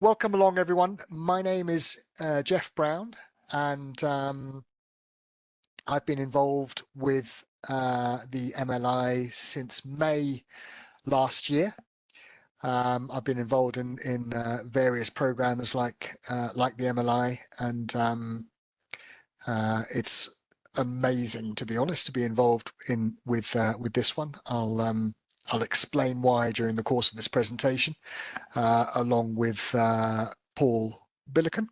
Welcome along, everyone. My name is Jeff Brown, and I've been involved with the MLI since May last year. I've been involved in various programs like the MLI, and it's amazing, to be honest, to be involved with this one. I'll explain why during the course of this presentation, along with Paul Billiken.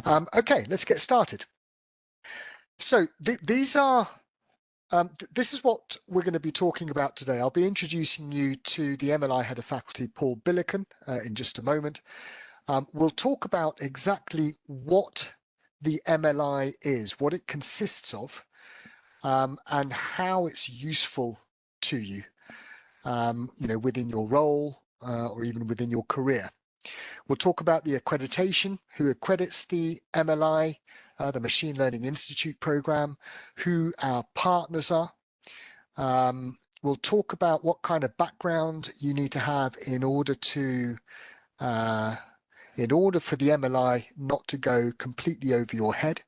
Okay, let's get started. So this is what we're going to be talking about today. I'll be introducing you to the MLI Head of Faculty, Paul Billiken, in just a moment. We'll talk about exactly what the MLI is, what it consists of, and how it's useful to you, within your role or even within your career. We'll talk about the accreditation, who accredits the MLI, the Machine Learning Institute program, who our partners are. We'll talk about what kind of background you need to have in order for the MLI not to go completely over your head.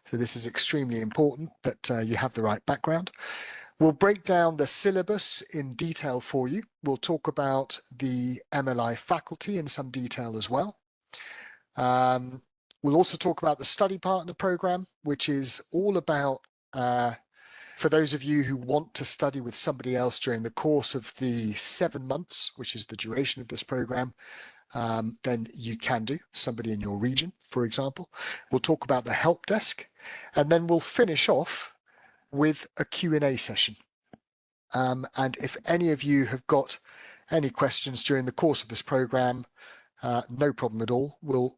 So this is extremely important that you have the right background. We'll break down the syllabus in detail for you. We'll talk about the MLI faculty in some detail as well. We'll also talk about the study partner program, which is all about, for those of you who want to study with somebody else during the course of the 7 months, which is the duration of this program, then you can do, somebody in your region, for example. We'll talk about the help desk, and then we'll finish off with a Q&A session. And if any of you have got any questions during the course of this program, no problem at all. We'll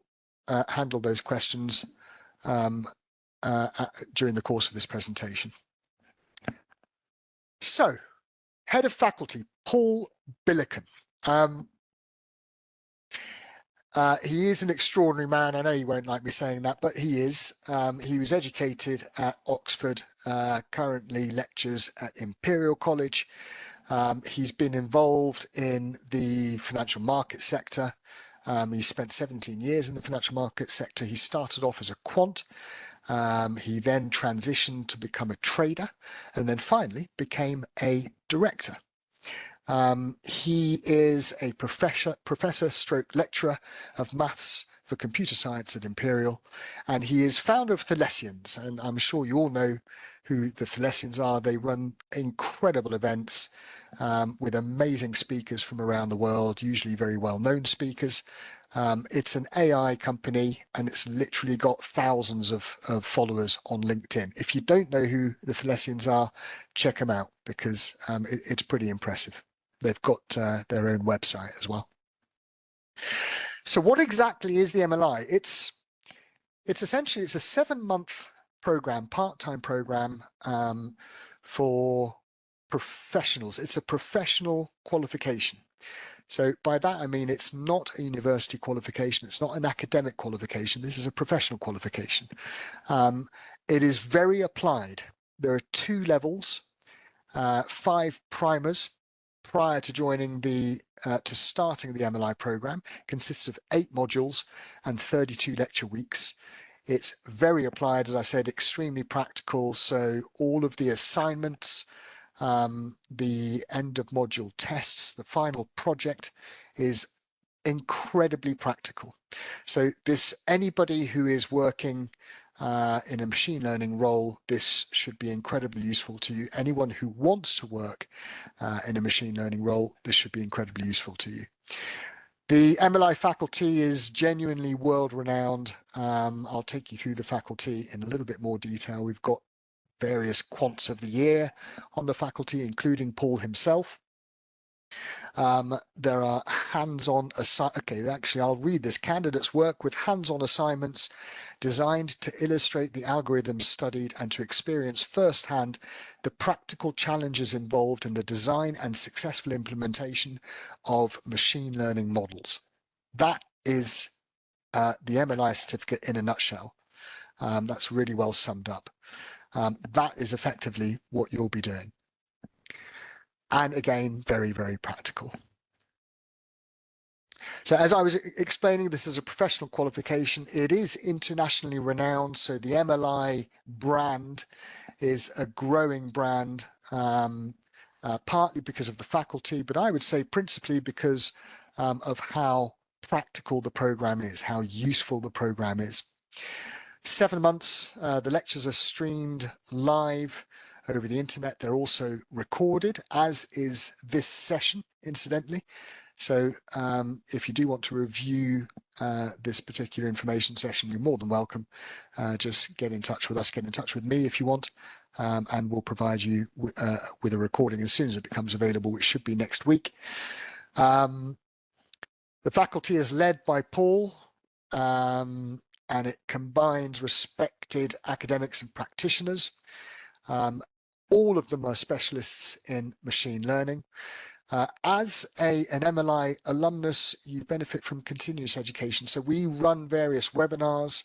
handle those questions during the course of this presentation. So, Head of Faculty, Paul Billiken. He is an extraordinary man. I know you won't like me saying that, but he is. He was educated at Oxford, currently lectures at Imperial College. He's been involved in the financial market sector. He spent 17 years in the financial market sector. He started off as a quant. He then transitioned to become a trader, and then finally became a director. He is a professor stroke lecturer of maths for computer science at Imperial, and he is founder of Thalessians, and I'm sure you all know who the Thalessians are. They run incredible events with amazing speakers from around the world, usually very well-known speakers. It's an AI company, and it's literally got thousands of followers on LinkedIn. If you don't know who the Thalessians are, check them out, because it's pretty impressive. They've got their own website as well. So what exactly is the MLI? It's essentially, it's a 7-month program, part-time program for professionals. It's a professional qualification. So by that, I mean, it's not a university qualification. It's not an academic qualification. This is a professional qualification. It is very applied. There are 2 levels, 5 primers prior to joining starting the MLI program. Consists of 8 modules and 32 lecture weeks. It's very applied, as I said, extremely practical. So all of the assignments, the end of module tests, the final project is incredibly practical. So anybody who is working in a machine learning role, this should be incredibly useful to you. Anyone who wants to work in a machine learning role, this should be incredibly useful to you. The MLI faculty is genuinely world-renowned. I'll take you through the faculty in a little bit more detail. We've got various quants of the year on the faculty, including Paul himself. There are hands-on okay, actually, I'll read this. Candidates work with hands-on assignments designed to illustrate the algorithms studied and to experience firsthand the practical challenges involved in the design and successful implementation of machine learning models. That is the MLI certificate in a nutshell. That's really well summed up. That is effectively what you'll be doing. And again, very, very practical. So as I was explaining, this is a professional qualification. It is internationally renowned. So the MLI brand is a growing brand, partly because of the faculty, but I would say principally because of how practical the program is, how useful the program is. 7 months, the lectures are streamed live over the internet. They're also recorded, as is this session, incidentally. So if you do want to review this particular information session, you're more than welcome. Just get in touch with us, get in touch with me if you want, and we'll provide you with a recording as soon as it becomes available, which should be next week. The faculty is led by Paul, and it combines respected academics and practitioners. All of them are specialists in machine learning. As an MLI alumnus, you benefit from continuous education. So we run various webinars.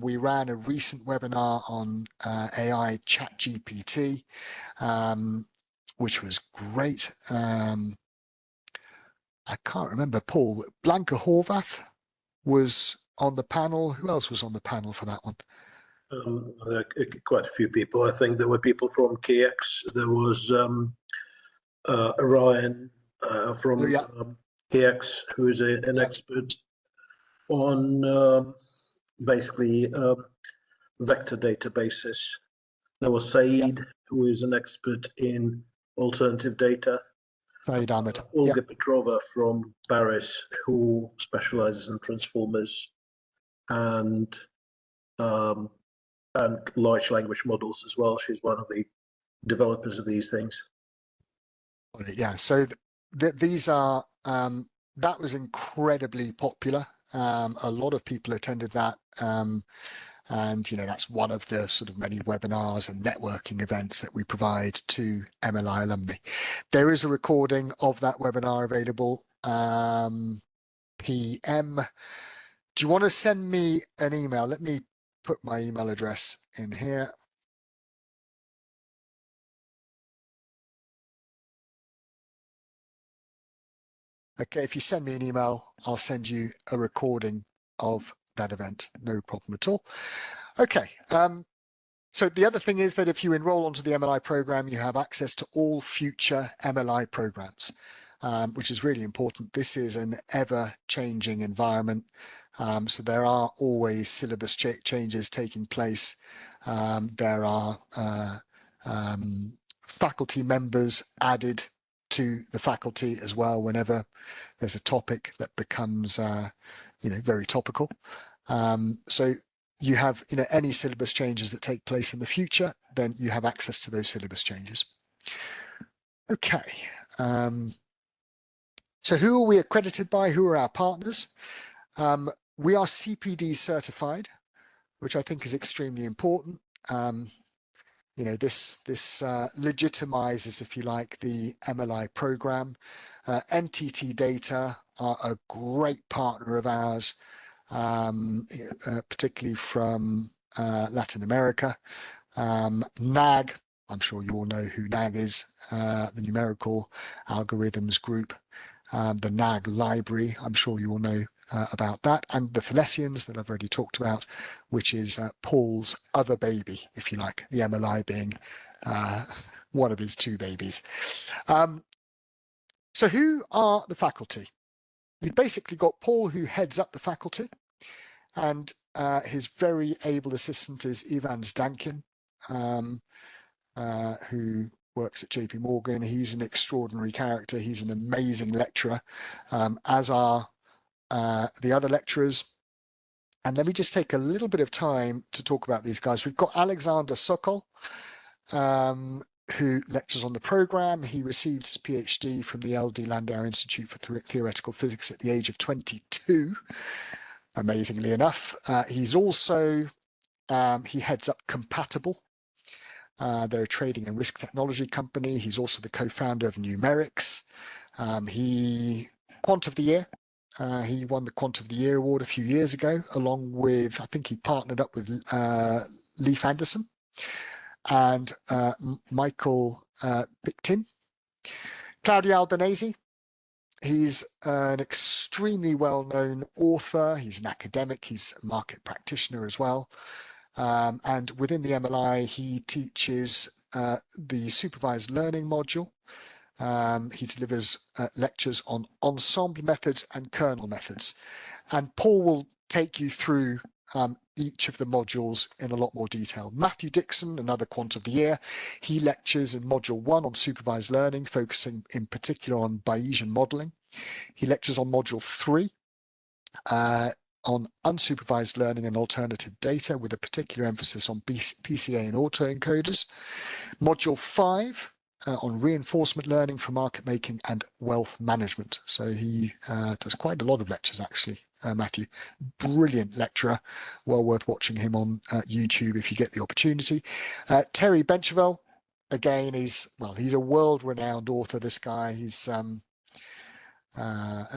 We ran a recent webinar on AI ChatGPT, which was great. I can't remember, Paul. Blanca Horvath was on the panel. Who else was on the panel for that one? Quite a few people. I think there were people from KX. There was Ryan from KX, who is an expert on basically vector databases. There was Saeed, who is an expert in alternative data. Saeed Ahmed. Olga Petrova from Paris, who specializes in transformers and large language models as well. She's one of the developers of these things. Yeah, so these are, that was incredibly popular. A lot of people attended that. And, you know, that's one of the sort of many webinars and networking events that we provide to MLI alumni. There is a recording of that webinar available. PM. Do you want to send me an email? Let me put my email address in here. Okay, if you send me an email, I'll send you a recording of that event. No problem at all. Okay. So the other thing is that if you enroll onto the MLI program, you have access to all future MLI programs, which is really important. This is an ever-changing environment. So there are always syllabus changes taking place. There are faculty members added to the faculty as well whenever there's a topic that becomes very topical. So you have any syllabus changes that take place in the future, then you have access to those syllabus changes. Okay. So who are we accredited by? Who are our partners? We are CPD certified, which I think is extremely important. This legitimizes, if you like, the MLI program. NTT Data are a great partner of ours, particularly from Latin America. NAG, I'm sure you all know who NAG is, the Numerical Algorithms Group. The NAG library, I'm sure you all know about that, and the Thylesians that I've already talked about, which is Paul's other baby, if you like, the MLI being one of his two babies. So who are the faculty? You've basically got Paul, who heads up the faculty, and his very able assistant is Ivan Zdankin, who works at JP Morgan. He's an extraordinary character. He's an amazing lecturer, as are the other lecturers. And let me just take a little bit of time to talk about these guys. We've got Alexander Sokol, who lectures on the program. He received his PhD from the LD Landau Institute for Theoretical Physics at the age of 22, amazingly enough. He's also, he heads up Compatible. They're a trading and risk technology company. He's also the co-founder of Numerics. Quant of the Year. He won the Quant of the Year award a few years ago, along with, I think he partnered up with Leif Anderson and Michael Pictin. Claudia Albanese, He's an extremely well-known author. He's an academic. He's a market practitioner as well. And within the MLI, he teaches the supervised learning module. He delivers lectures on ensemble methods and kernel methods. And Paul will take you through each of the modules in a lot more detail. Matthew Dixon, another quant of the year, he lectures in module 1 on supervised learning, focusing in particular on Bayesian modeling. He lectures on module 3 on unsupervised learning and alternative data, with a particular emphasis on PCA and autoencoders. Module 5 on reinforcement learning for market making and wealth management. So he does quite a lot of lectures, actually, Matthew. Brilliant lecturer. Well worth watching him on YouTube if you get the opportunity. Terry Bencherville, again, he's a world-renowned author, this guy. He's an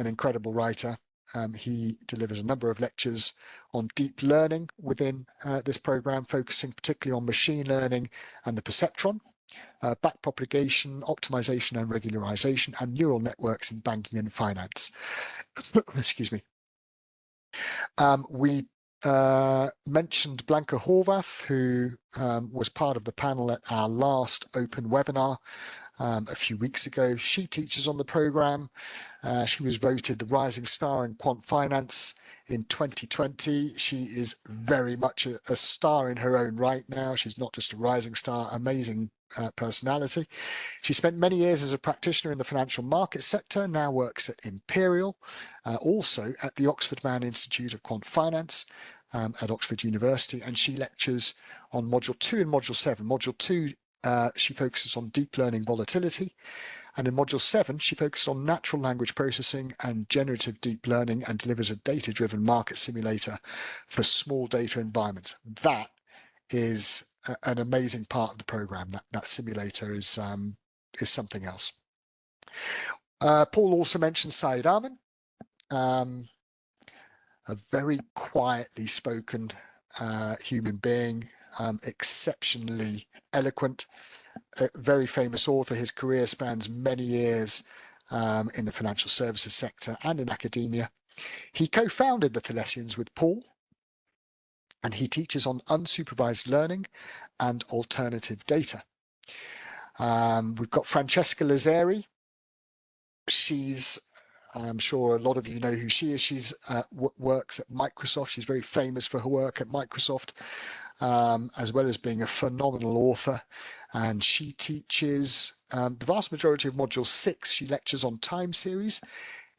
incredible writer. He delivers a number of lectures on deep learning within this program, focusing particularly on machine learning and the perceptron, backpropagation, optimization and regularization, and neural networks in banking and finance. Excuse me. We mentioned Blanca Horvath, who was part of the panel at our last open webinar a few weeks ago. She teaches on the program. She was voted the rising star in quant finance in 2020. She is very much a star in her own right now. She's not just a rising star, amazing personality. She spent many years as a practitioner in the financial market sector, now works at Imperial, also at the Oxford Mann Institute of Quant Finance at Oxford University, and she lectures on module 2 and module 7. Module 2, she focuses on deep learning volatility, and in module 7 she focuses on natural language processing and generative deep learning, and delivers a data-driven market simulator for small data environments. That is an amazing part of the program. That simulator is something else. Paul also mentioned Saeed Aman, a very quietly spoken human being, exceptionally eloquent, a very famous author. His career spans many years in the financial services sector and in academia. He co-founded the Thalessians with Paul, and he teaches on unsupervised learning and alternative data. We've got Francesca Lazzari. I'm sure a lot of you know who she is. She's works at Microsoft. She's very famous for her work at Microsoft, as well as being a phenomenal author. And she teaches the vast majority of module 6. She lectures on time series,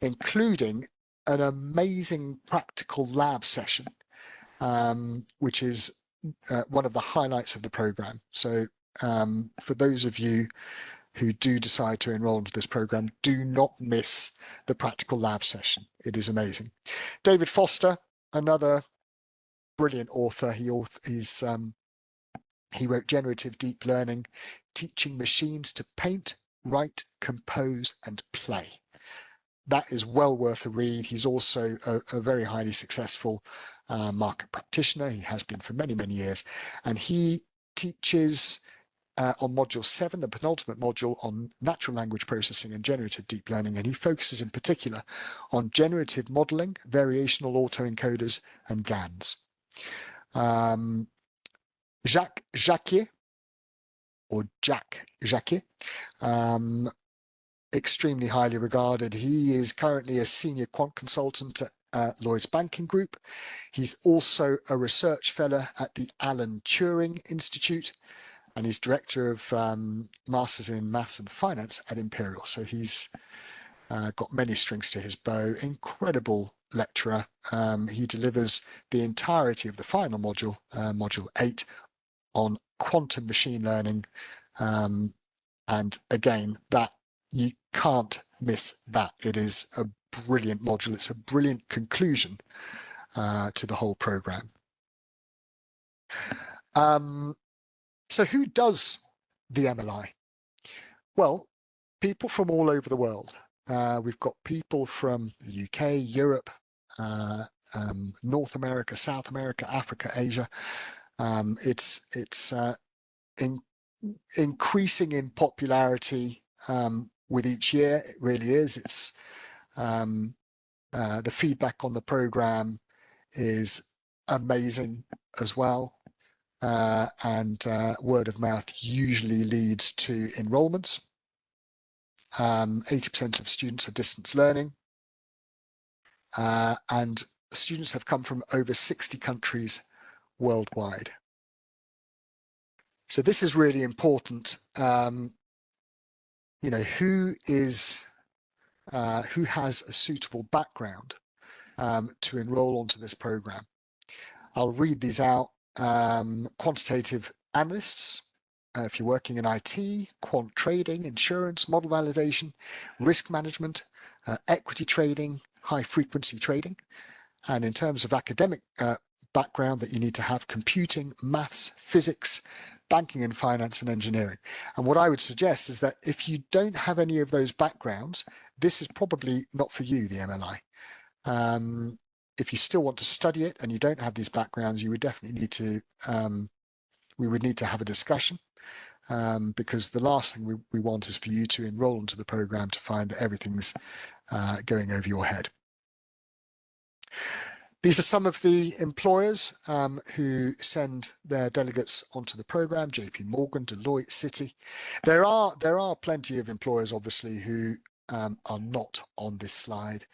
including an amazing practical lab session, which is one of the highlights of the program. So for those of you who do decide to enroll into this program, do not miss the practical lab session. It is amazing. David Foster, another brilliant author. He wrote Generative Deep Learning, Teaching Machines to Paint, Write, Compose, and Play. That is well worth a read. He's also a very highly successful market practitioner. He has been for many, many years. And he teaches on module 7, the penultimate module, on natural language processing and generative deep learning. And he focuses in particular on generative modeling, variational autoencoders, and GANs. Jacques Jacquier, extremely highly regarded. He is currently a senior quant consultant at Lloyds Banking Group. He's also a research fellow at the Alan Turing Institute, and he's director of Masters in Maths and Finance at Imperial. So he's got many strings to his bow. Incredible lecturer. He delivers the entirety of the final module, module 8, on quantum machine learning. And again, that you can't miss that. It is a brilliant module. It's a brilliant conclusion to the whole program. So who does the MLI? Well, people from all over the world. We've got people from the UK, Europe, North America, South America, Africa, Asia. It's increasing in popularity with each year. It really is. It's The feedback on the program is amazing as well. And word of mouth usually leads to enrolments. 80% of students are distance learning. And students have come from over 60 countries worldwide. So this is really important. You know, who has a suitable background to enroll onto this program. I'll read these out. Quantitative analysts, if you're working in IT, quant trading, insurance, model validation, risk management, equity trading, high frequency trading. And in terms of academic background that you need to have, computing, maths, physics, banking and finance and engineering. And what I would suggest is that if you don't have any of those backgrounds, this is probably not for you, the MLI. If you still want to study it and you don't have these backgrounds, you would definitely need to, we would need to have a discussion, because the last thing we want is for you to enroll into the program to find that everything's going over your head. These are some of the employers who send their delegates onto the program: JP Morgan, Deloitte, Citi. There are plenty of employers, obviously, who are not on this slide,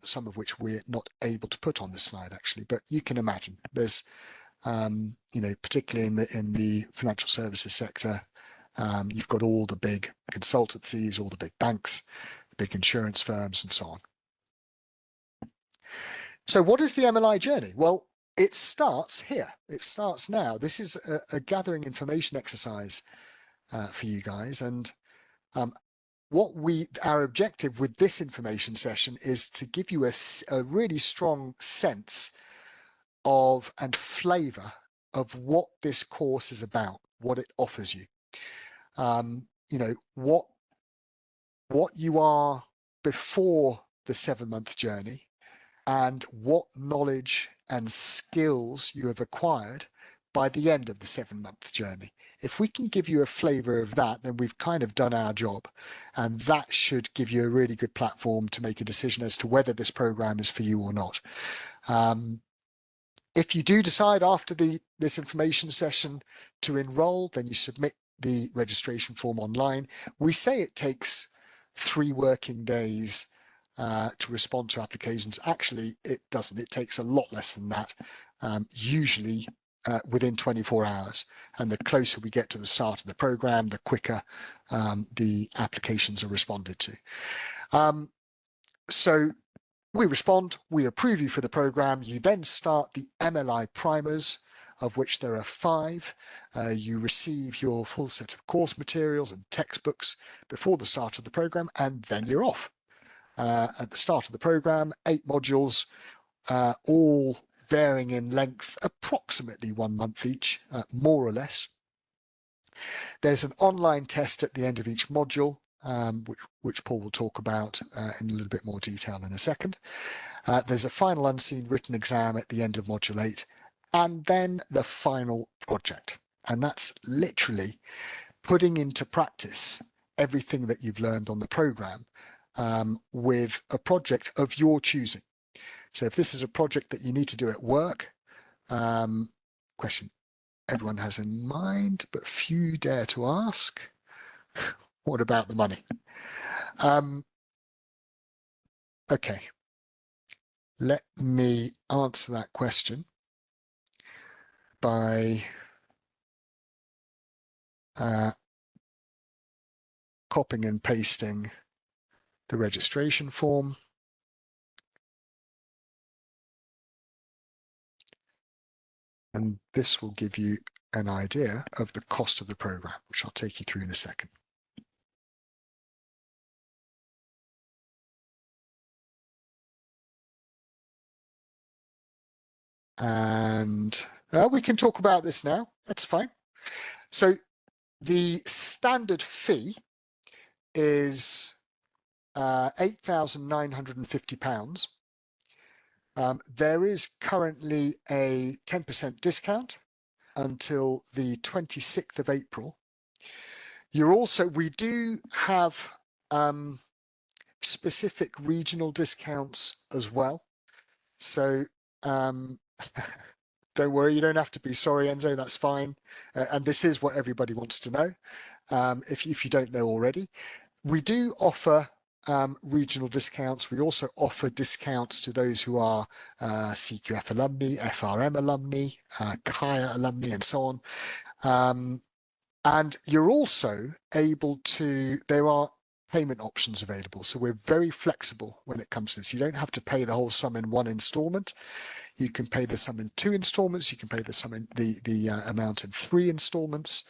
some of which we're not able to put on this slide, actually. But you can imagine there's, you know, particularly in the financial services sector, you've got all the big consultancies, all the big banks, the big insurance firms, and so on. So what is the MLI journey? Well, it starts here. It starts now. This is a gathering information exercise for you guys. And our objective with this information session is to give you a really strong sense of and flavor of what this course is about, what it offers you. You know, what you are before the 7-month journey, and what knowledge and skills you have acquired by the end of the 7-month journey. If we can give you a flavor of that, then we've kind of done our job, and that should give you a really good platform to make a decision as to whether this program is for you or not. If you do decide after this information session to enroll, then you submit the registration form online. We say it takes 3 working days to respond to applications. Actually, it doesn't. It takes a lot less than that, usually within 24 hours. And the closer we get to the start of the program, the quicker the applications are responded to. So we respond, we approve you for the program. You then start the MLI primers, of which there are 5. You receive your full set of course materials and textbooks before the start of the program, and then you're off. At the start of the program, 8 modules, all varying in length, approximately 1 month each, more or less. There's an online test at the end of each module, which Paul will talk about in a little bit more detail in a second. There's a final unseen written exam at the end of module 8, and then the final project. And that's literally putting into practice everything that you've learned on the program with a project of your choosing. So if this is a project that you need to do at work, question everyone has in mind, but few dare to ask, what about the money? Okay, let me answer that question by copying and pasting the registration form. And this will give you an idea of the cost of the program, which I'll take you through in a second. And we can talk about this now. That's fine. So the standard fee is £8,950. There is currently a 10% discount until the 26th of April. We do have specific regional discounts as well. So don't worry, you don't have to be sorry, Enzo, that's fine. And this is what everybody wants to know, if you don't know already. We do offer regional discounts. We also offer discounts to those who are CQF alumni, FRM alumni, Kaya alumni, and so on. And you're also able to, there are payment options available. So we're very flexible when it comes to this. You don't have to pay the whole sum in one installment. You can pay the sum in 2 installments. You can pay the sum in the amount in 3 installments.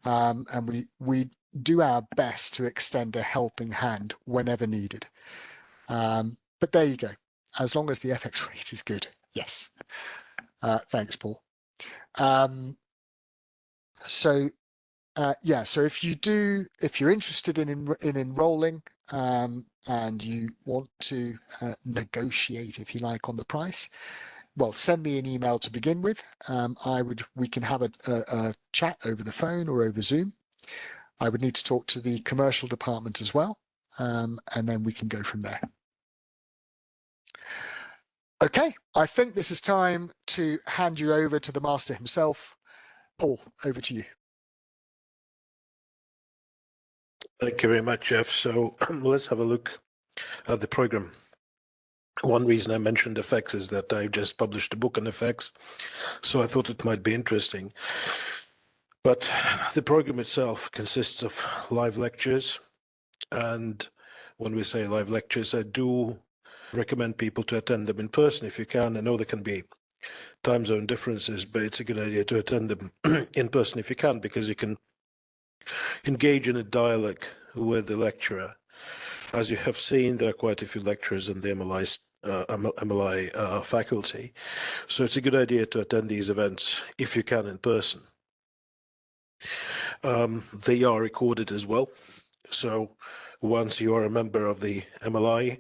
And we do our best to extend a helping hand whenever needed. But there you go. As long as the FX rate is good. Yes. Thanks, Paul. Yeah, so if you're interested in enrolling and you want to negotiate, if you like, on the price, well, send me an email to begin with. We can have a chat over the phone or over Zoom. I would need to talk to the commercial department as well, and then we can go from there. Okay, I think this is time to hand you over to the master himself. Paul, over to you. Thank you very much, Jeff. So let's have a look at the program. One reason I mentioned FX is that I just published a book on FX, so I thought it might be interesting. But the program itself consists of live lectures, and when we say live lectures, I do recommend people to attend them in person if you can. I know there can be time zone differences, but it's a good idea to attend them in person if you can, because you can engage in a dialogue with the lecturer. As you have seen, there are quite a few lecturers in the MLI faculty, so it's a good idea to attend these events if you can in person. They are recorded as well, so once you are a member of the MLI,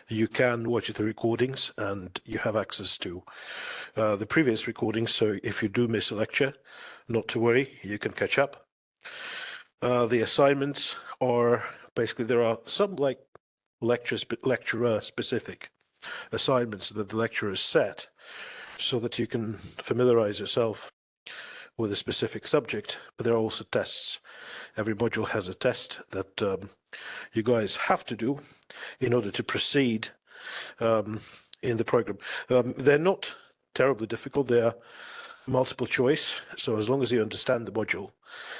you can watch the recordings and you have access to the previous recordings, so if you do miss a lecture, not to worry, you can catch up. The assignments are basically, there are some like lecturer specific assignments that the lecturer set so that you can familiarize yourself with a specific subject, but there are also tests. Every module has a test that you guys have to do in order to proceed in the program. They're not terribly difficult. They are multiple choice, so as long as you understand the module,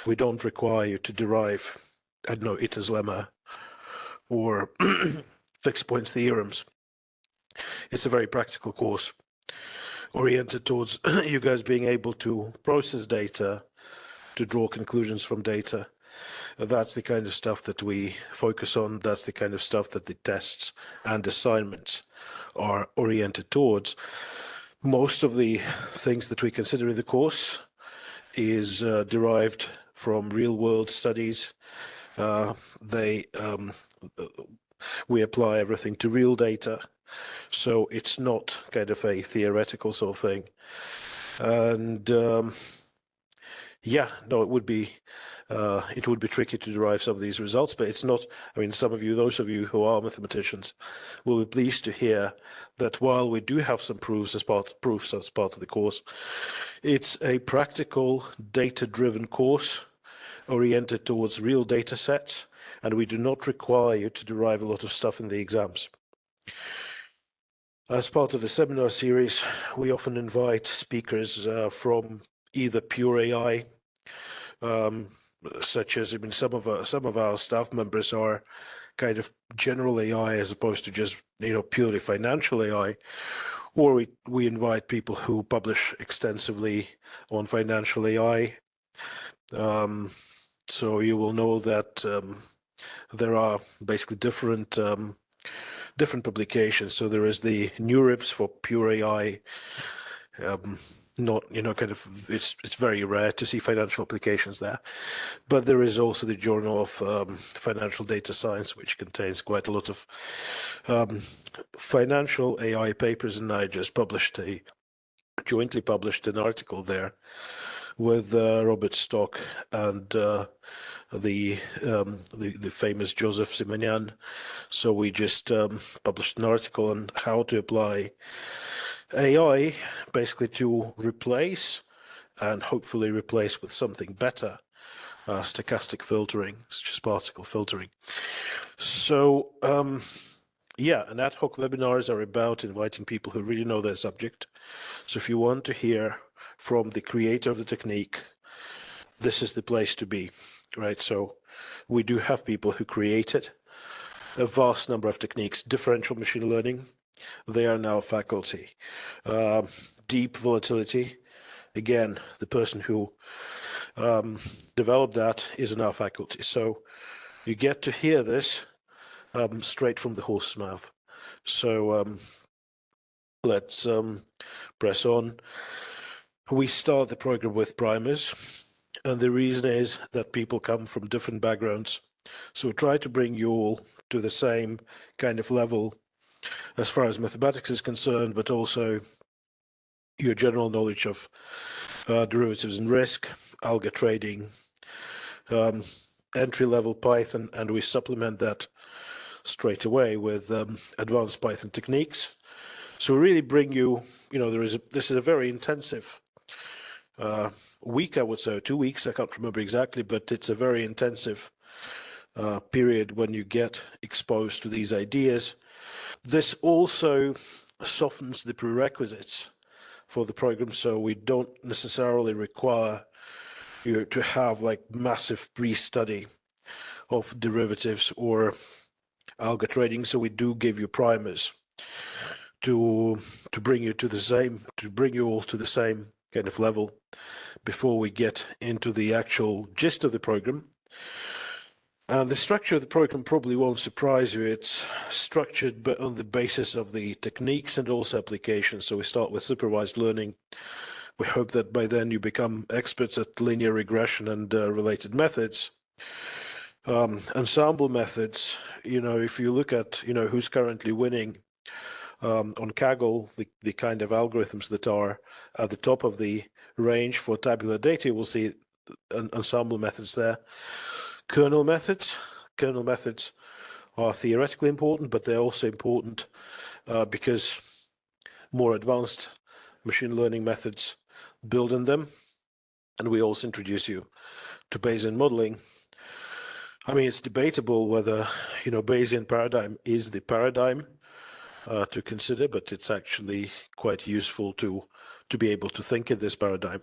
we don't require you to derive, I don't know, Itter's lemma or fixed point theorems. It's a very practical course oriented towards you guys being able to process data, to draw conclusions from data. That's the kind of stuff that we focus on. That's the kind of stuff that the tests and assignments are oriented towards. Most of the things that we consider in the course is derived from real-world studies. We apply everything to real data, so it's not kind of a theoretical sort of thing. And yeah, no, it would be tricky to derive some of these results, but it's not. I mean, those of you who are mathematicians, will be pleased to hear that while we do have some proofs as part of the course, it's a practical, data-driven course oriented towards real data sets, and we do not require you to derive a lot of stuff in the exams. As part of the seminar series, we often invite speakers from either pure AI, such as, I mean, some of our staff members are kind of general AI as opposed to just, you know, purely financial AI, or we invite people who publish extensively on financial AI. So you will know that there are basically different publications. So there is the NeurIPS for pure AI. Not, you know, kind of, it's very rare to see financial applications there, but there is also the Journal of Financial Data Science, which contains quite a lot of financial AI papers, and I just jointly published an article there with Robert Stock and the famous Joseph Simonian. So we just published an article on how to apply AI basically to replace and hopefully replace with something better stochastic filtering, such as particle filtering. So yeah, and ad hoc webinars are about inviting people who really know their subject. So if you want to hear from the creator of the technique, this is the place to be, right? So we do have people who created a vast number of techniques. Differential machine learning, they are now faculty. Deep volatility, again, the person who developed that is now faculty. So you get to hear this straight from the horse's mouth. So let's press on. We start the program with primers, and the reason is that people come from different backgrounds. So we try to bring you all to the same kind of level as far as mathematics is concerned, but also your general knowledge of derivatives and risk, algo trading, entry-level Python, and we supplement that straight away with advanced Python techniques. So we really bring you, this is a very intensive week, I would say, 2 weeks, I can't remember exactly, but it's a very intensive period when you get exposed to these ideas. This also softens the prerequisites for the program, so we don't necessarily require you to have like massive pre-study of derivatives or algo trading. So we do give you primers to bring you all to the same kind of level before we get into the actual gist of the program. And the structure of the program probably won't surprise you. It's structured but on the basis of the techniques and also applications. So we start with supervised learning. We hope that by then you become experts at linear regression and related methods. Ensemble methods, if you look at, who's currently winning on Kaggle, the kind of algorithms that are at the top of the range for tabular data, you will see ensemble methods there. Kernel methods are theoretically important, but they're also important because more advanced machine learning methods build in them. And we also introduce you to Bayesian modeling. I mean, it's debatable whether, Bayesian paradigm is the paradigm to consider, but it's actually quite useful to be able to think in this paradigm.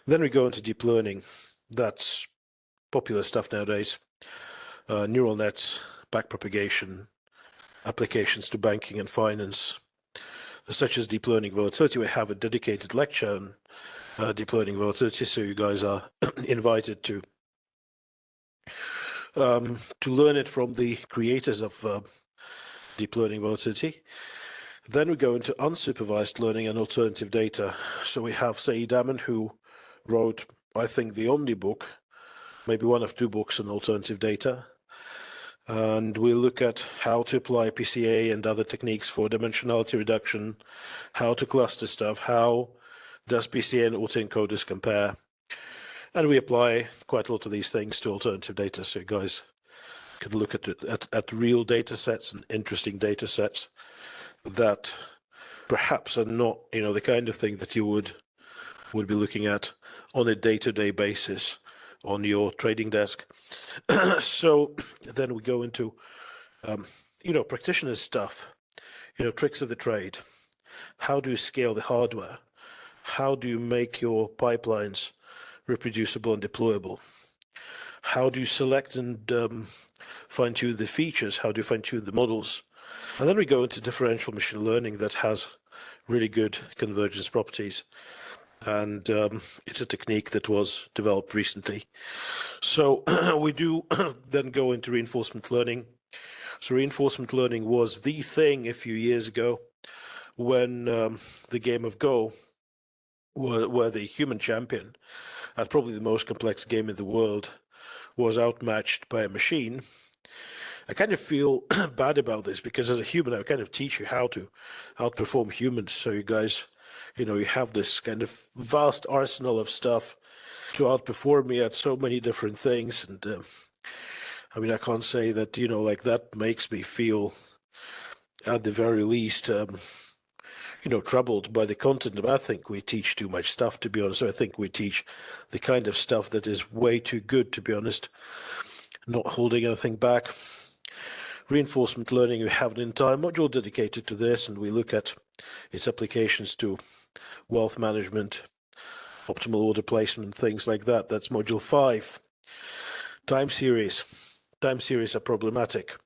Then we go into deep learning. That's popular stuff nowadays. Neural nets, backpropagation, applications to banking and finance, such as deep learning volatility. We have a dedicated lecture on deep learning volatility, so you guys are invited to learn it from the creators of deep learning volatility. Then we go into unsupervised learning and alternative data. So we have Saeed Amin, who wrote, I think, the only book, maybe one of 2 books on alternative data. And we look at how to apply PCA and other techniques for dimensionality reduction, how to cluster stuff, how does PCA and autoencoders compare. And we apply quite a lot of these things to alternative data. So you guys can look at real data sets and interesting data sets that perhaps are not, the kind of thing that you would be looking at on a day-to-day basis on your trading desk. So then we go into, practitioner stuff, tricks of the trade. How do you scale the hardware? How do you make your pipelines reproducible and deployable? How do you select and fine-tune the features? How do you fine-tune the models? And then we go into differential machine learning that has really good convergence properties. And it's a technique that was developed recently. So we do then go into reinforcement learning. So reinforcement learning was the thing a few years ago when the game of Go were the human champion at probably the most complex game in the world was outmatched by a machine. I kind of feel bad about this because as a human, I kind of teach you how to outperform humans. So you guys, you have this kind of vast arsenal of stuff to outperform me at so many different things. And I mean, I can't say that, like that makes me feel at the very least, troubled by the content. I think we teach too much stuff, to be honest. I think we teach the kind of stuff that is way too good, to be honest, not holding anything back. Reinforcement learning, we have an entire module dedicated to this, and we look at its applications to wealth management, optimal order placement, things like that. That's module 5. Time series. Time series are problematic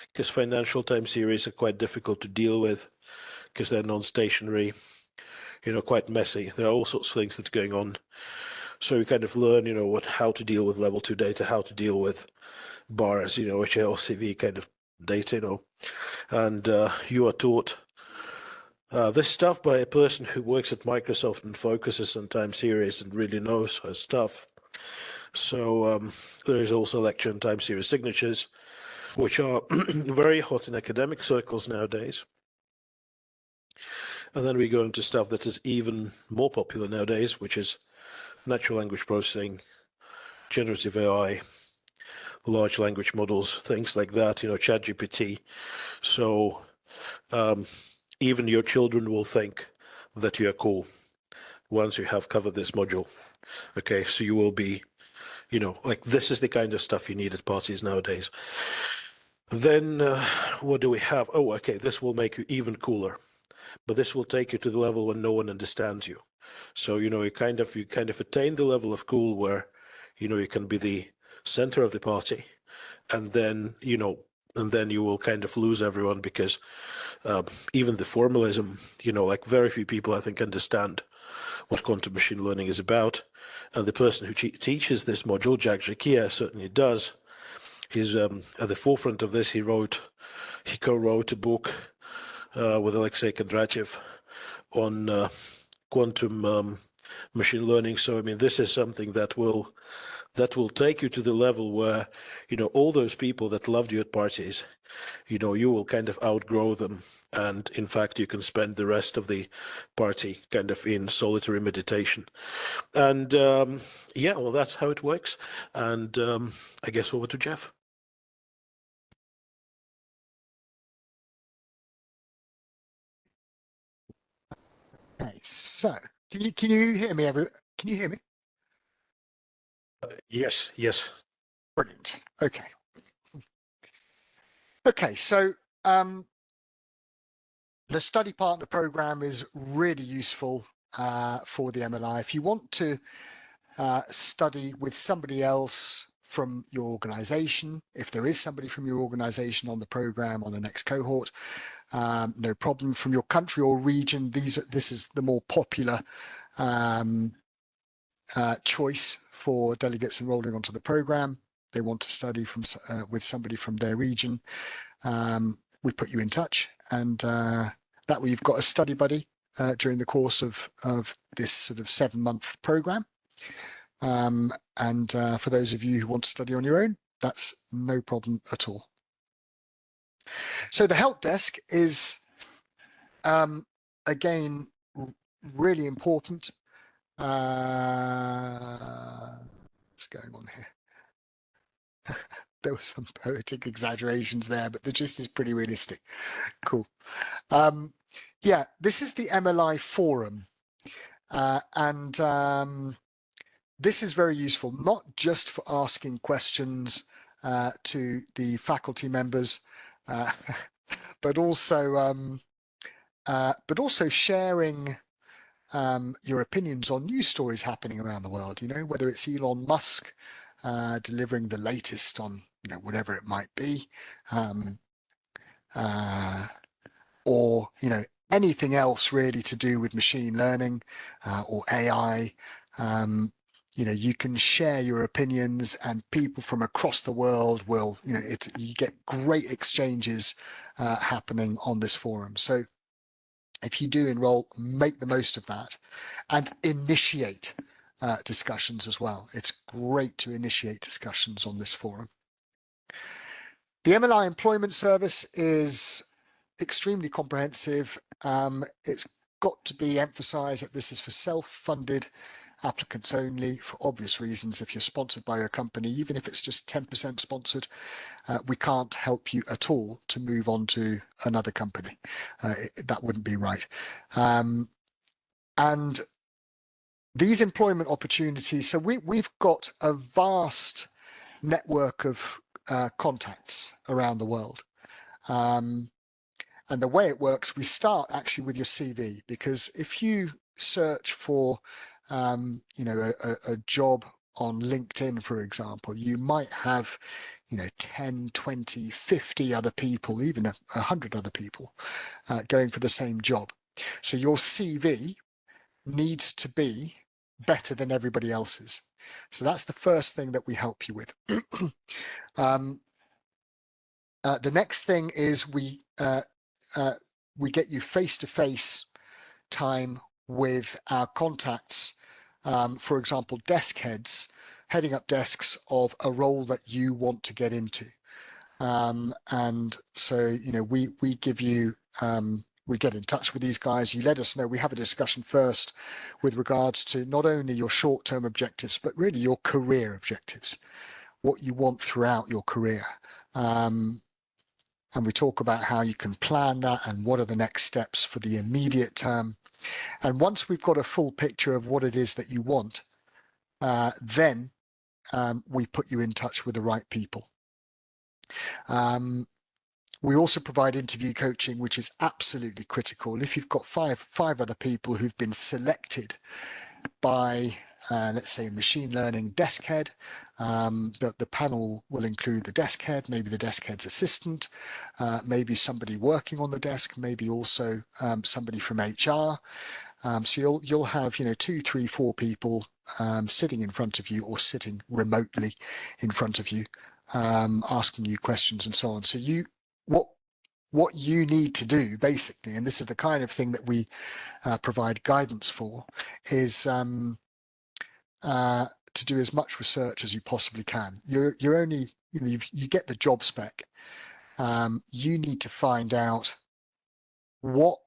because financial time series are quite difficult to deal with because they're non-stationary, quite messy. There are all sorts of things that's going on. So we kind of learn, how to deal with level 2 data, how to deal with bars, which are LCV kind of data, and you are taught this stuff by a person who works at Microsoft and focuses on time series and really knows her stuff. So there is also lecture on time series signatures, which are very hot in academic circles nowadays. And then we go into stuff that is even more popular nowadays, which is natural language processing, generative AI, large language models, things like that, ChatGPT. So even your children will think that you are cool once you have covered this module. Okay, so you will be, like this is the kind of stuff you need at parties nowadays. Then what do we have? Oh, okay, this will make you even cooler, but this will take you to the level when no one understands you. So, you kind of attain the level of cool where, you can be the center of the party, and then, you will kind of lose everyone because even the formalism, like very few people, I think, understand what quantum machine learning is about. And the person who teaches this module, Jack Jakia, certainly does. He's at the forefront of this. He co-wrote a book with Alexei Kondratev on quantum machine learning. So, I mean, this is something that will take you to the level where, all those people that loved you at parties, you will kind of outgrow them. And in fact, you can spend the rest of the party kind of in solitary meditation. And yeah, well, that's how it works. And I guess over to Jeff. Okay, so can you hear me? Can you hear me? Yes. Brilliant. Okay. Okay, so the study partner program is really useful for the MLI. If you want to study with somebody else from your organization, if there is somebody from your organization on the program on the next cohort, no problem. From your country or region, this is the more popular choice for delegates enrolling onto the program. They want to study with somebody from their region. We put you in touch, and that way you've got a study buddy during the course of this sort of 7-month program. And for those of you who want to study on your own, that's no problem at all. So the help desk is, again, really important. What's going on here? There were some poetic exaggerations there, but the gist is pretty realistic. Cool. Yeah, this is the MLI forum. And this is very useful, not just for asking questions to the faculty members, but also sharing your opinions on news stories happening around the world. Whether it's Elon Musk delivering the latest on whatever it might be, or anything else really to do with machine learning or AI. You can share your opinions, and people from across the world will, you get great exchanges happening on this forum. So if you do enroll, make the most of that and initiate discussions as well. It's great to initiate discussions on this forum. The MLI Employment Service is extremely comprehensive. It's got to be emphasized that this is for self-funded applicants only for obvious reasons. If you're sponsored by a company, even if it's just 10% sponsored, we can't help you at all to move on to another company. That wouldn't be right. And these employment opportunities, so we've got a vast network of contacts around the world. And the way it works, we start actually with your CV, because if you search for, you know, a job on LinkedIn, for example, you might have, you know, 10, 20, 50 other people, even 100 other people going for the same job. So your CV needs to be better than everybody else's. So that's the first thing that we help you with. The next thing is we get you face-to-face time with our contacts, for example, desk heads, heading up desks of a role that you want to get into. And so, you know, we give you, we get in touch with these guys, you let us know, we have a discussion first with regards to not only your short-term objectives, but really your career objectives, what you want throughout your career. And we talk about how you can plan that and what are the next steps for the immediate term. And once we've got a full picture of what it is that you want, then we put you in touch with the right people. We also provide interview coaching, which is absolutely critical. If you've got five other people who've been selected by, let's say, a machine learning desk head, the panel will include the desk head, maybe the desk head's assistant, maybe somebody working on the desk, maybe also somebody from HR. So you'll have, you know, 2, 3, 4 people sitting in front of you or sitting remotely in front of you, asking you questions and so on. So what you need to do basically, and this is the kind of thing that we provide guidance for, is to do as much research as you possibly can. You're only, you know, you get the job spec. You need to find out what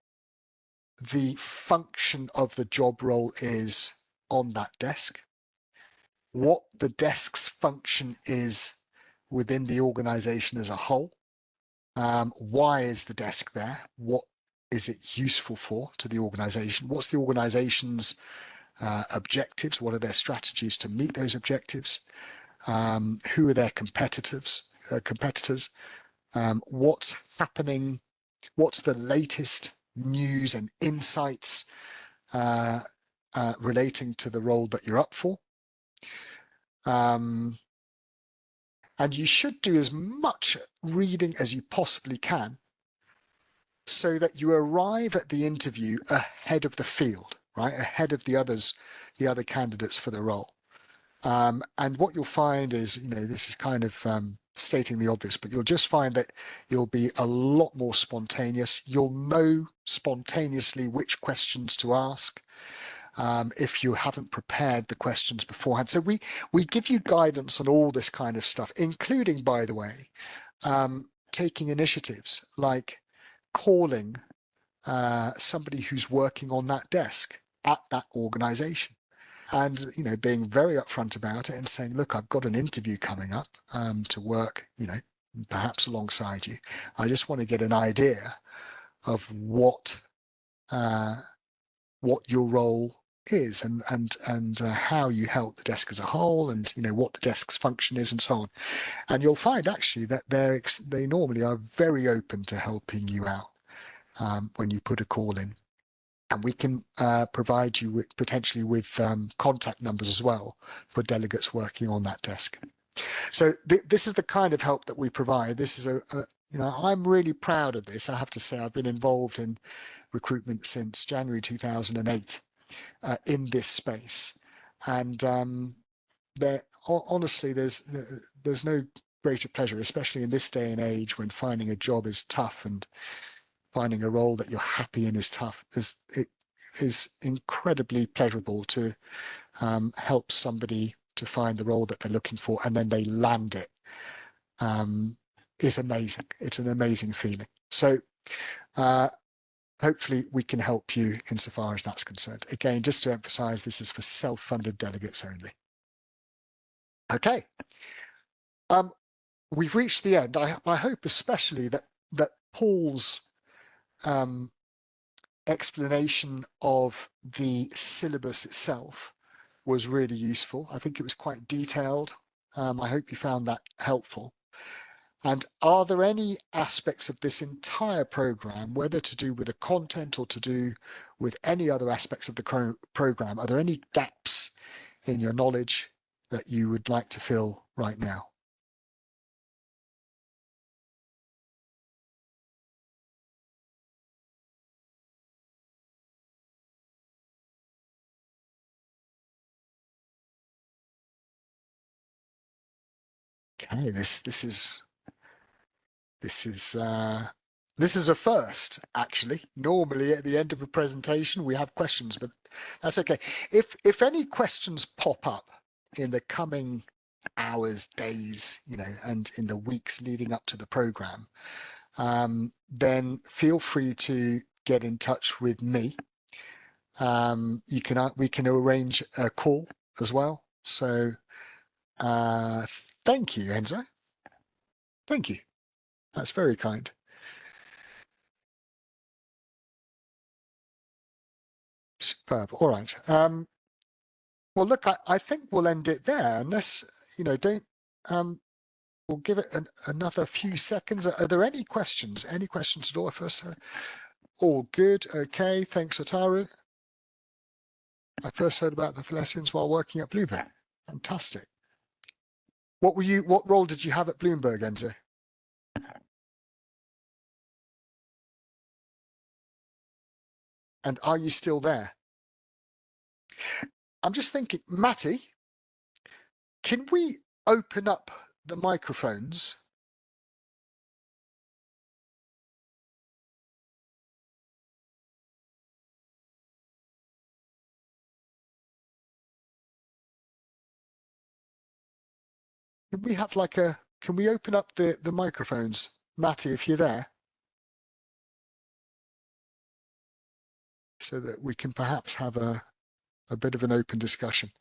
the function of the job role is on that desk, what the desk's function is within the organization as a whole. Why is the desk there? What is it useful for to the organization? What's the organization's objectives? What are their strategies to meet those objectives? Who are their competitors? What's happening? What's the latest news and insights relating to the role that you're up for? And you should do as much reading as you possibly can so that you arrive at the interview ahead of the field, right? Ahead of the other candidates for the role. And what you'll find is, you know, this is kind of stating the obvious, but you'll just find that you'll be a lot more spontaneous. You'll know spontaneously which questions to ask if you haven't prepared the questions beforehand. So we give you guidance on all this kind of stuff, including, by the way, taking initiatives like calling somebody who's working on that desk at that organization. And, you know, being very upfront about it and saying, look, I've got an interview coming up to work, you know, perhaps alongside you. I just want to get an idea of what your role is and how you help the desk as a whole, and, you know, what the desk's function is and so on. And you'll find actually that they normally are very open to helping you out when you put a call in. And we can provide you with potentially with contact numbers as well for delegates working on that desk. So this is the kind of help that we provide. This is you know, I'm really proud of this. I have to say, I've been involved in recruitment since January 2008 in this space, and honestly, there's no greater pleasure, especially in this day and age when finding a job is tough and finding a role that you're happy in is tough. It is incredibly pleasurable to help somebody to find the role that they're looking for, and then they land it. Is amazing. It's an amazing feeling. So hopefully we can help you insofar as that's concerned. Again, just to emphasize, this is for self-funded delegates only. Okay. We've reached the end. I hope especially that Paul's explanation of the syllabus itself was really useful. I think it was quite detailed. I hope you found that helpful. And are there any aspects of this entire program, whether to do with the content or to do with any other aspects of the program, are there any gaps in your knowledge that you would like to fill right now? Okay, this is a first, actually. Normally at the end of a presentation we have questions, but that's okay. If any questions pop up in the coming hours, days, and in the weeks leading up to the program, then feel free to get in touch with me. We can arrange a call as well. So thank you, Enzo. Thank you. That's very kind. Superb. All right. Well, look, I think we'll end it there, unless don't. We'll give it another few seconds. Are there any questions? Any questions at all? First, all good. Okay. Thanks, Otaru. I first heard about the lessons while working at Bloomberg. Fantastic. What role did you have at Bloomberg, Enzo? And are you still there? I'm just thinking, Matty, can we open up the microphones? Can we have can we open up the microphones? Matty, if you're there, so that we can perhaps have a bit of an open discussion.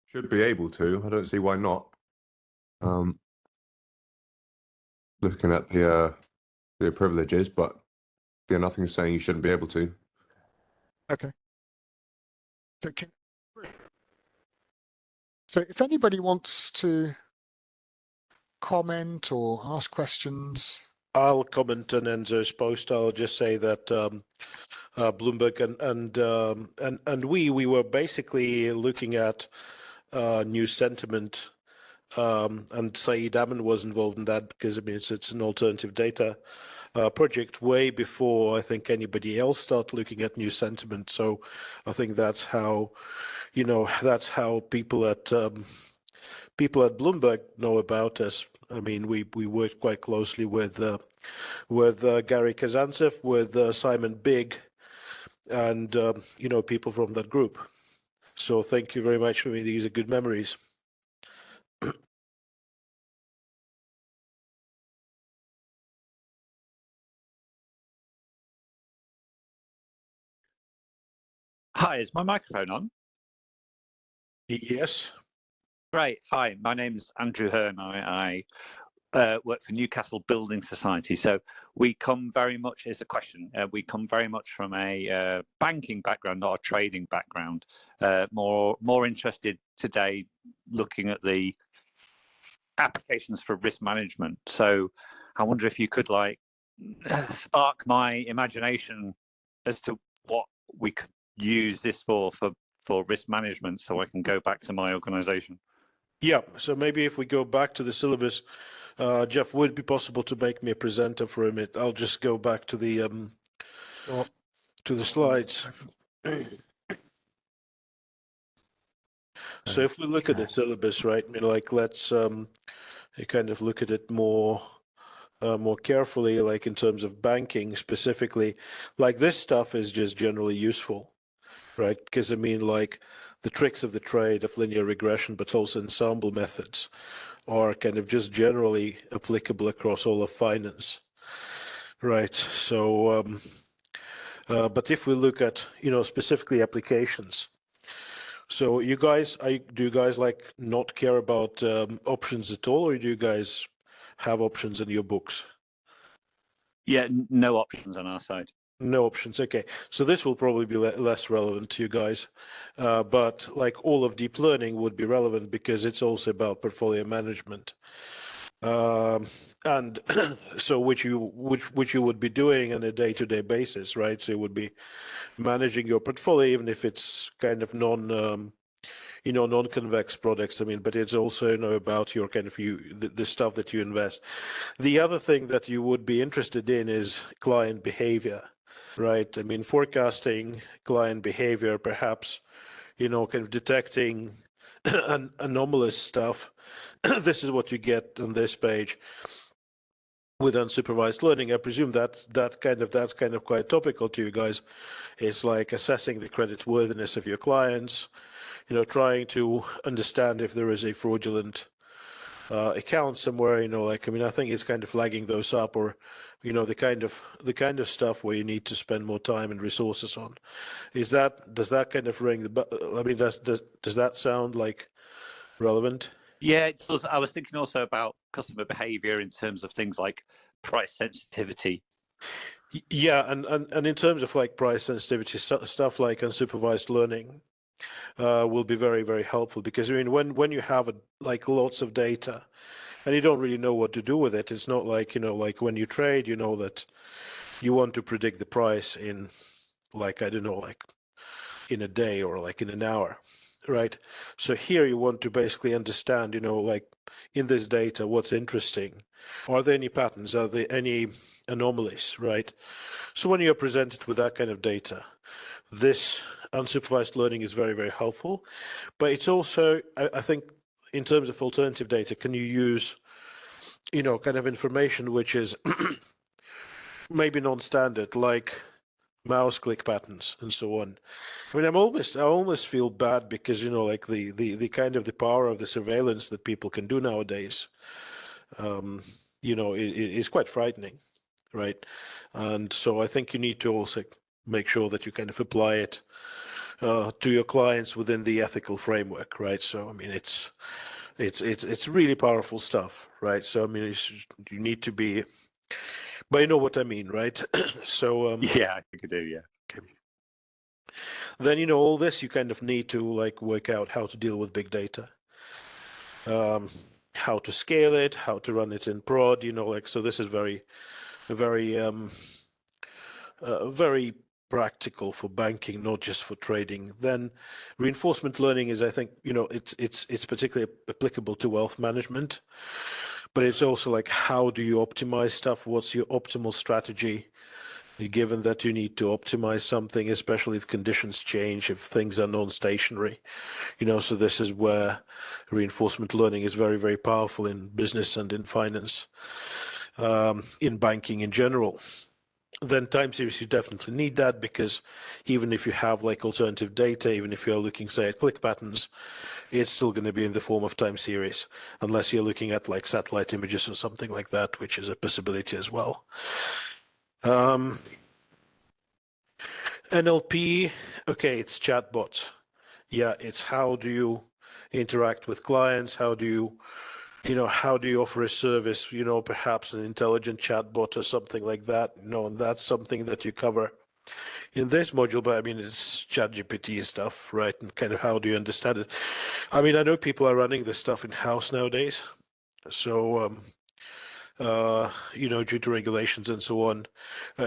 Should be able to. I don't see why not. Looking at the privileges, but nothing's saying you shouldn't be able to. Okay. So if anybody wants to comment or ask questions. I'll comment on Enzo's post. I'll just say that Bloomberg and we were basically looking at new sentiment, and Saeed Amin was involved in that because it's an alternative data project way before I think anybody else started looking at new sentiment. So I think that's how people at Bloomberg know about us. I mean, we worked quite closely with Gary Kazantsev, with Simon Bigg, and people from that group. So thank you very much for me. These are good memories. Hi, is my microphone on? Yes. Great. Hi, my name is Andrew Hearn. I work for Newcastle Building Society. So we come very much, as a question, we come very much from a banking background, not a trading background. More interested today looking at the applications for risk management. So I wonder if you could spark my imagination as to what we could use this for risk management, so I can go back to my organization. Yeah, so maybe if we go back to the syllabus, Jeff, would it be possible to make me a presenter for a minute? I'll just go back to the slides. So if we look at the syllabus, right, I mean, let's kind of look at it more carefully, like in terms of banking specifically. Like this stuff is just generally useful, right? Because I mean, the tricks of the trade of linear regression, but also ensemble methods are kind of just generally applicable across all of finance, right? So, but if we look at, specifically applications, so do you guys like not care about options at all, or do you guys have options in your books? Yeah, no options on our side. No options. Okay, so this will probably be less relevant to you guys, but like all of deep learning would be relevant because it's also about portfolio management, and so which you would be doing on a day-to-day basis, right? So you would be managing your portfolio, even if it's kind of non-convex products. I mean, but it's also about your kind of the stuff that you invest. The other thing that you would be interested in is client behavior. Right. I mean, forecasting client behavior, perhaps, kind of detecting anomalous stuff. This is what you get on this page with unsupervised learning. I presume that's kind of quite topical to you guys. It's like assessing the creditworthiness of your clients, trying to understand if there is a fraudulent account somewhere, I think it's kind of flagging those up, or the kind of stuff where you need to spend more time and resources on. Does that kind of ring the bell? I mean, does that sound like relevant? Yeah, it does. I was thinking also about customer behavior in terms of things like price sensitivity. Yeah, and in terms of like price sensitivity, stuff like unsupervised learning will be very, very helpful, because I mean, when you have like lots of data and you don't really know what to do with it, it's not like, like when you trade, that you want to predict the price in like, I don't know, like in a day or like in an hour, right? So here you want to basically understand, like in this data, what's interesting. Are there any patterns? Are there any anomalies, right? So when you're presented with that kind of data, this unsupervised learning is very, very helpful. But it's also, I think, in terms of alternative data, can you use, kind of information which is maybe non-standard, like mouse click patterns and so on. I mean, I almost feel bad because, like the kind of the power of the surveillance that people can do nowadays, is quite frightening, right? And so I think you need to also make sure that you kind of apply it to your clients within the ethical framework, right? So I mean, it's really powerful stuff, right? So I mean, you need to be, but you know what I mean, right? So Yeah, I think I do. Yeah. okay. Then all this you kind of need to like work out how to deal with big data, how to scale it, how to run it in prod, like, so this is very very practical for banking, not just for trading. Then reinforcement learning is, I think, it's particularly applicable to wealth management, but it's also like, how do you optimize stuff? What's your optimal strategy, given that you need to optimize something, especially if conditions change, if things are non-stationary, so this is where reinforcement learning is very, very powerful in business and in finance, in banking in general. Then time series, you definitely need that, because even if you have like alternative data, even if you're looking, say, at click patterns, it's still going to be in the form of time series, unless you're looking at like satellite images or something like that, which is a possibility as well. NLP, okay, it's chatbots. Yeah, it's how do you interact with clients? How do you offer a service, perhaps an intelligent chatbot or something like that, and that's something that you cover in this module, but I mean, it's ChatGPT stuff, right? And kind of how do you understand it? I mean, I know people are running this stuff in-house nowadays. So, due to regulations and so on,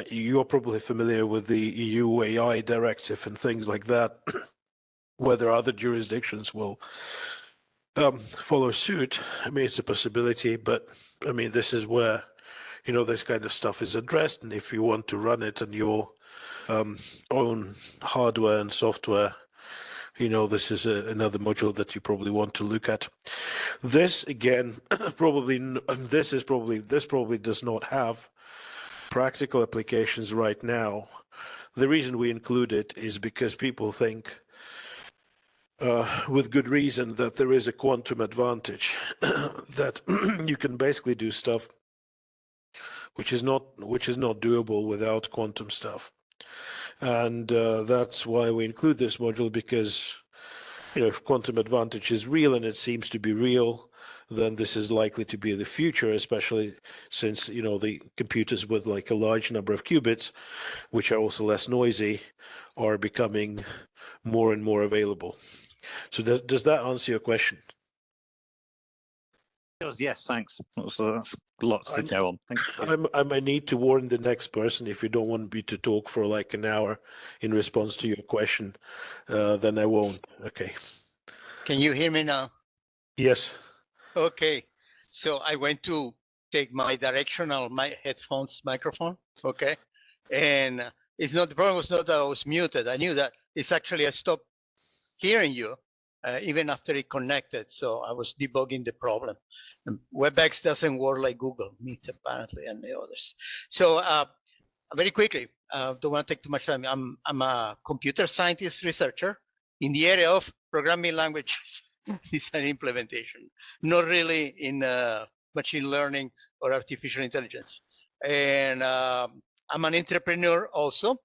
you're probably familiar with the EU AI directive and things like that, whether other jurisdictions will follow suit. I mean, it's a possibility, but I mean, this is where, this kind of stuff is addressed. And if you want to run it on your own hardware and software, this is another module that you probably want to look at. This again, this probably does not have practical applications right now. The reason we include it is because people think with good reason, that there is a quantum advantage, that you can basically do stuff which is not doable without quantum stuff. And that's why we include this module, because if quantum advantage is real, and it seems to be real, then this is likely to be the future, especially since the computers with like a large number of qubits, which are also less noisy, are becoming more and more available. So does that answer your question? Yes, thanks. So that's lots to go on. Thank you. I might need to warn the next person, if you don't want me to talk for like an hour in response to your question, then I won't. Okay. Can you hear me now? Yes. Okay. So I went to take my directional headphones microphone. Okay. And the problem was not that I was muted. I knew that. It's actually I stopped hearing you even after it connected. So I was debugging the problem. And WebEx doesn't work like Google Meet apparently, and the others. So very quickly, don't want to take too much time. I'm a computer scientist researcher in the area of programming languages. It's an implementation, not really in machine learning or artificial intelligence. And I'm an entrepreneur also.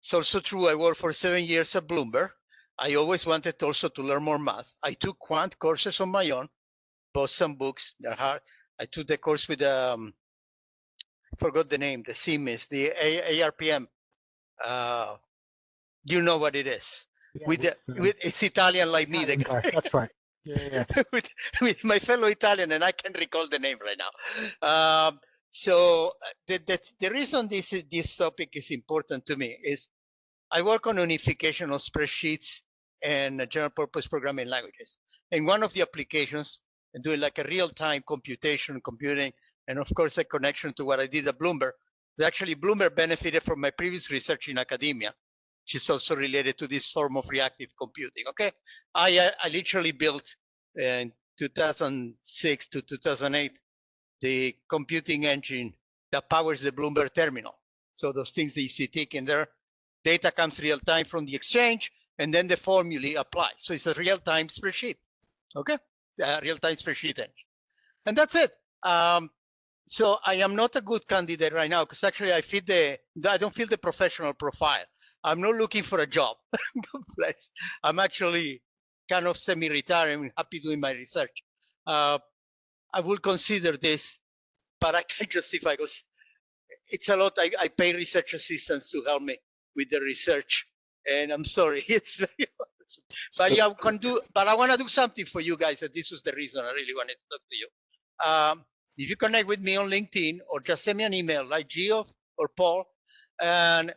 It's also true. I worked for 7 years at Bloomberg. I always wanted also to learn more math. I took quant courses on my own, bought some books. They're hard. I took the course with I forgot the name, the CMIS, the ARPM. You know what it is. Yeah, It's Italian like me. The guy. That's right. Yeah. with my fellow Italian, and I can't recall the name right now. So the reason this topic is important to me is I work on unification of spreadsheets and general purpose programming languages. And one of the applications, and doing like a real-time computing, and of course a connection to what I did at Bloomberg. Actually, Bloomberg benefited from my previous research in academia, which is also related to this form of reactive computing. Okay, I literally built in 2006 to 2008 the computing engine that powers the Bloomberg terminal. So those things that you see ticking there, data comes real time from the exchange, and then the formulae apply. So it's a real-time spreadsheet. Okay, real-time spreadsheet engine, and that's it. So I am not a good candidate right now because actually I don't feel the professional profile. I'm not looking for a job. I'm actually kind of semi-retired and happy doing my research. I will consider this, but I can't justify because it's a lot. I pay research assistants to help me with the research, and I'm sorry, it's very hard. But yeah, I can do. But I want to do something for you guys, and this was the reason I really wanted to talk to you. If you connect with me on LinkedIn or just send me an email like Gio or Paul, and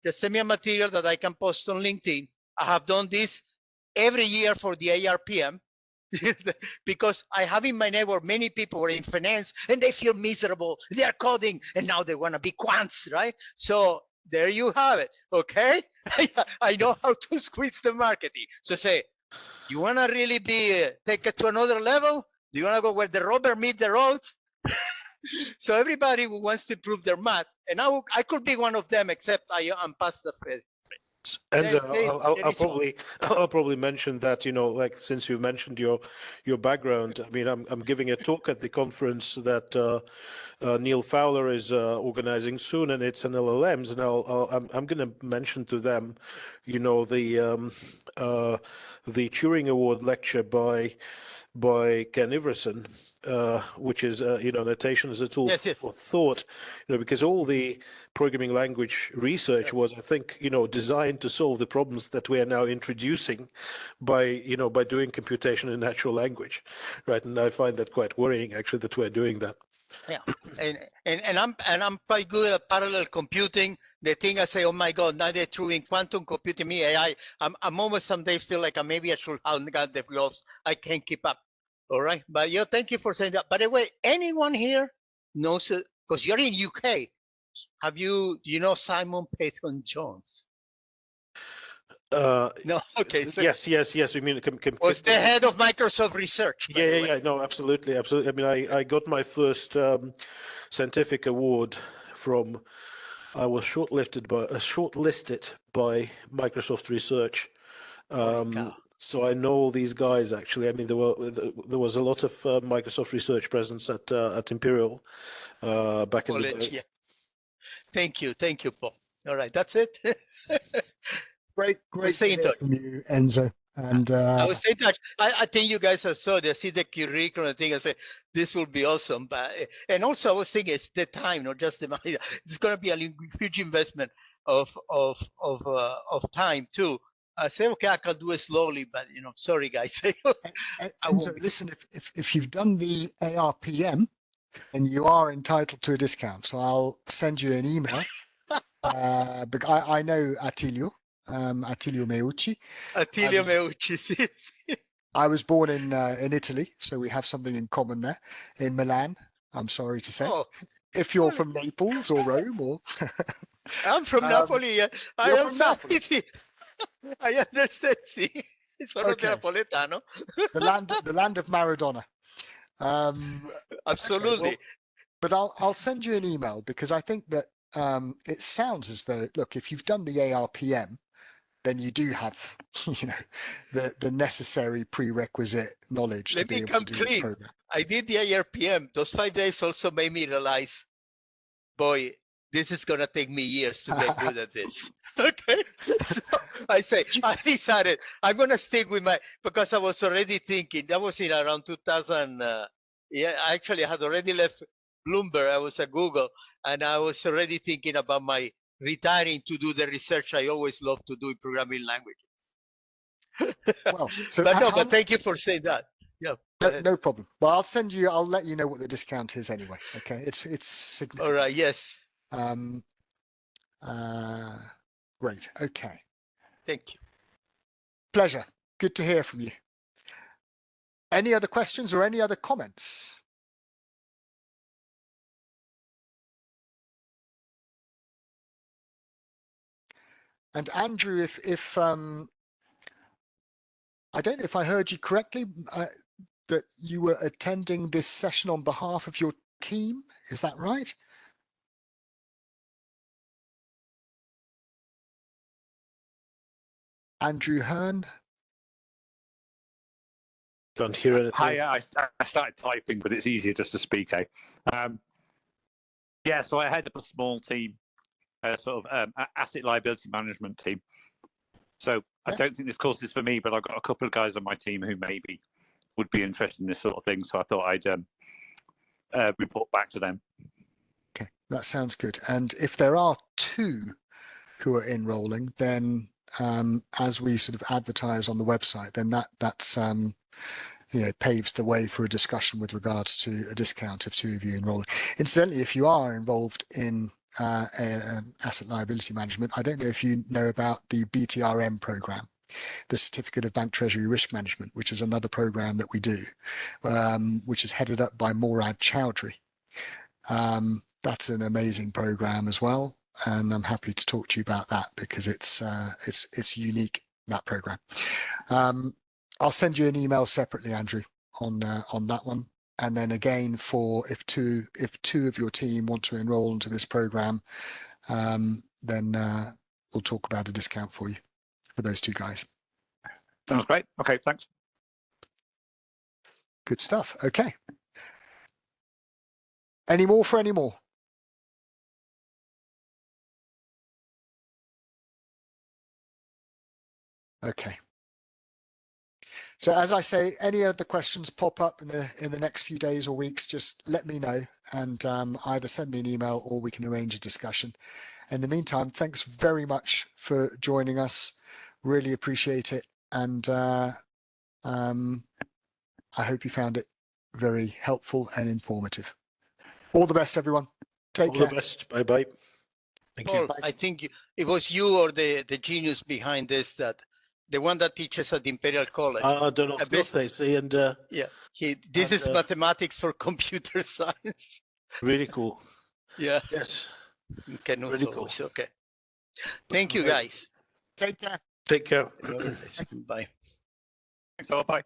just send me a material that I can post on LinkedIn. I have done this every year for the ARPM because I have in my network many people who are in finance and they feel miserable. They are coding and now they want to be quants, right? So there you have it, okay? I know how to squeeze the marketing. So say, you want to really take it to another level? Do you want to go where the rubber meets the road? So everybody who wants to improve their math, and I could be one of them, except I'm past the phase. And I'll probably mention that, like since you mentioned your background, I mean, I'm giving a talk at the conference that Neil Fowler is organizing soon, and it's on LLMs, and I'm going to mention to them, the Turing Award lecture by Ken Iverson, which is notation as a tool for thought, because all the programming language research was, I think, designed to solve the problems that we are now introducing by doing computation in natural language, right? And I find that quite worrying, actually, that we're doing that. Yeah, and I'm quite good at parallel computing. The thing I say, oh my God, now they're throwing quantum computing me AI. I'm almost some days feel like maybe I should have got the gloves. I can't keep up. All right, but yeah, thank you for saying that. By the way, anyone here knows it because you're in UK. Do you know Simon Peyton Jones? No, okay. So yes. You mean was the head of Microsoft Research? Yeah. No, absolutely. I mean, I got my first scientific award from. I was shortlisted by Microsoft Research So I know these guys actually. I mean, there was a lot of Microsoft research presence at Imperial back in the day. Yeah. Thank you, Paul. All right, that's it. Great stay to in hear touch. from you, Enzo. And I will stay in touch. I think you guys have saw the see the curriculum. I think I said this will be awesome. But and also I was thinking it's the time, not just the money. It's going to be a huge investment of time too. I say okay, I can do it slowly, but sorry guys. Enzo, listen, if you've done the ARPM, then you are entitled to a discount. So I'll send you an email. Because I know Attilio Meucci. Attilio Meucci, sì. I was born in Italy, so we have something in common there. In Milan, I'm sorry to say. Oh, if you're from Naples or Rome, or I'm from Napoli. I am from Napoli. I understand. Sì. Sono Okay. napoletano. the land of Maradona. Absolutely. Okay, but I'll send you an email because I think that it sounds as though, look, if you've done the ARPM, then you do have, the necessary prerequisite knowledge to be able to do this program. I did the ARPM. Those 5 days also made me realize, boy, this is going to take me years to get good at this. Okay. So I decided I'm going to stick with because I was already thinking, that was in around 2000. Actually I had already left Bloomberg. I was at Google and I was already thinking about my retiring to do the research I always love to do in programming languages. Well, so but thank you for saying that. Yeah. No problem. Well, I'll let you know what the discount is anyway. Okay. It's significant. All right. Yes. Great. Okay. Thank you. Pleasure. Good to hear from you. Any other questions or any other comments? And Andrew, if I don't know if I heard you correctly, that you were attending this session on behalf of your team. Is that right? Andrew Hearn. Don't hear anything. Hi, I started typing, but it's easier just to speak. Yeah, so I head up a small team, sort of asset liability management team. So I don't think this course is for me, but I've got a couple of guys on my team who maybe would be interested in this sort of thing. So I thought I'd report back to them. Okay, that sounds good. And if there are two who are enrolling, then as we sort of advertise on the website, then that's paves the way for a discussion with regards to a discount if two of you enroll. Incidentally, if you are involved in asset liability management, I don't know if you know about the BTRM program, the Certificate of Bank Treasury Risk Management, which is another program that we do, which is headed up by Morad Chowdhury. That's an amazing program as well, and I'm happy to talk to you about that because it's unique, that program. I'll send you an email separately, Andrew, on that one. And then again, for if two of your team want to enroll into this program, then we'll talk about a discount for you for those two guys. Sounds great. Okay, thanks. Good stuff. Okay. Any more for any more? Okay. So as I say, any other questions pop up in the next few days or weeks, just let me know and either send me an email or we can arrange a discussion. In the meantime, thanks very much for joining us. Really appreciate it. And I hope you found it very helpful and informative. All the best, everyone. Take care. All the best. Bye-bye. Thank Paul, you. I think it was you or the genius behind this, that the one that teaches at the Imperial College. I don't know if they say, and yeah, this is mathematics for computer science. Really cool. Yeah. Yes. Okay, no, Really cool. Okay. Thank you, guys. Take care. Take care. Bye. Thanks a lot. Bye.